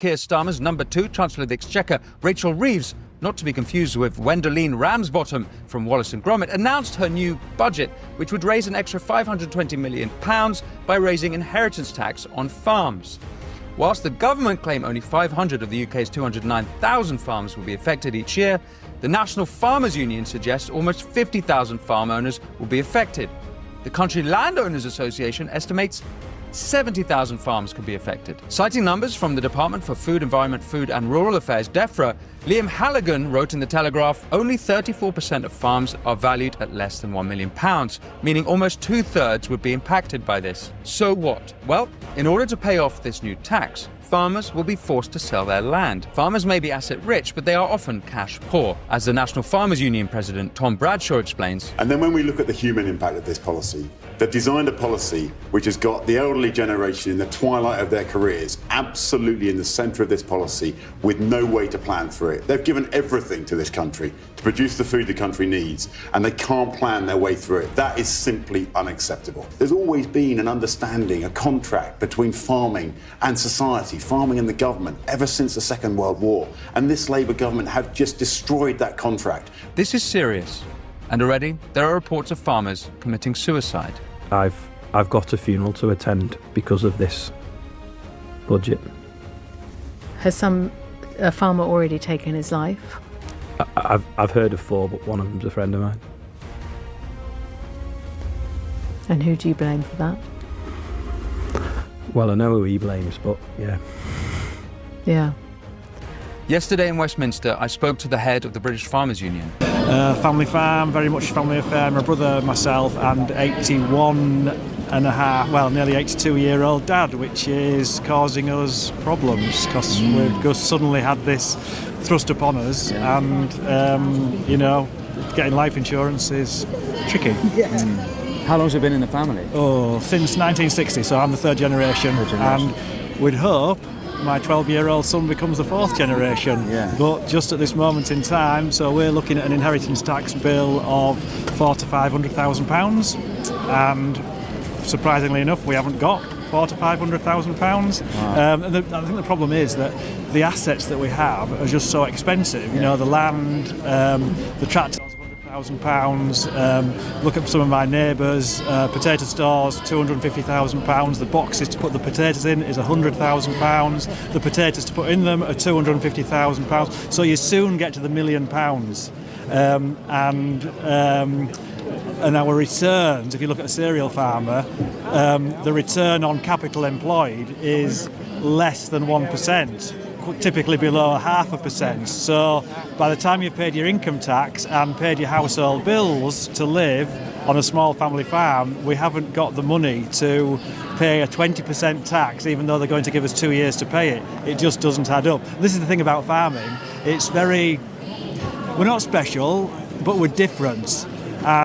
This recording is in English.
Keir Starmer's number 2, Chancellor of the Exchequer, Rachel Reeves, not to be confused with Wendoline Ramsbottom from Wallace and Gromit, announced her new budget, which would raise an extra £520 million by raising inheritance tax on farms. Whilst the government claim only 500 of the UK's 209,000 farms will be affected each year, the National Farmers Union suggests almost 50,000 farm owners will be affected. The Country Landowners Association estimates 70,000 farms could be affected. Citing numbers from the Department for Food, Environment, Food and Rural Affairs, DEFRA, Liam Halligan wrote in The Telegraph, only 34% of farms are valued at less than £1 million, meaning almost two-thirds would be impacted by this. So what? Well, in order to pay off this new tax, farmers will be forced to sell their land. Farmers may be asset rich, but they are often cash poor, as the National Farmers Union President Tom Bradshaw explains. And then when we look at the human impact of this policy, they've designed a policy which has got the elderly generation in the twilight of their careers absolutely in the centre of this policy with no way to plan for it. They've given everything to this country to produce the food the country needs, and they can't plan their way through it. That is simply unacceptable. There's always been an understanding, a contract between farming and society, farming and the government, ever since the Second World War. And this Labour government have just destroyed that contract. This is serious, and already there are reports of farmers committing suicide. I've got a funeral to attend because of this budget. Has a farmer already taken his life? I've heard of 4, but one of them's a friend of mine. And who do you blame for that? Well, I know who he blames, but yeah. Yeah. Yesterday in Westminster, I spoke to the head of the British Farmers Union. Family farm, very much family affair. My brother, myself, and 81 and a half, well, nearly 82-year-old dad, which is causing us problems because we've just suddenly had this thrust upon us, and getting life insurance is tricky. How long has it been in the family? Since 1960, so I'm the third generation. And we'd hope my 12-year-old son becomes the 4th generation. But just at this moment in time, so we're looking at an inheritance tax bill of £400,000 to £500,000, and surprisingly enough, we haven't got £400,000 to £500,000. Wow. And I think the problem is that the assets that we have are just so expensive. You know, the land, the tractors. £100,000. Look at some of my neighbours, potato stores, £250,000. The boxes to put the potatoes in is £100,000. The potatoes to put in them are £250,000. So you soon get to the £1 million. And our returns, if you look at a cereal farmer, the return on capital employed is less than 1%. Typically below 0.5%. So by the time you've paid your income tax and paid your household bills to live on a small family farm, we haven't got the money to pay a 20% tax, even though they're going to give us 2 years to pay it. It just doesn't add up. This is the thing about farming. We're not special, but we're different.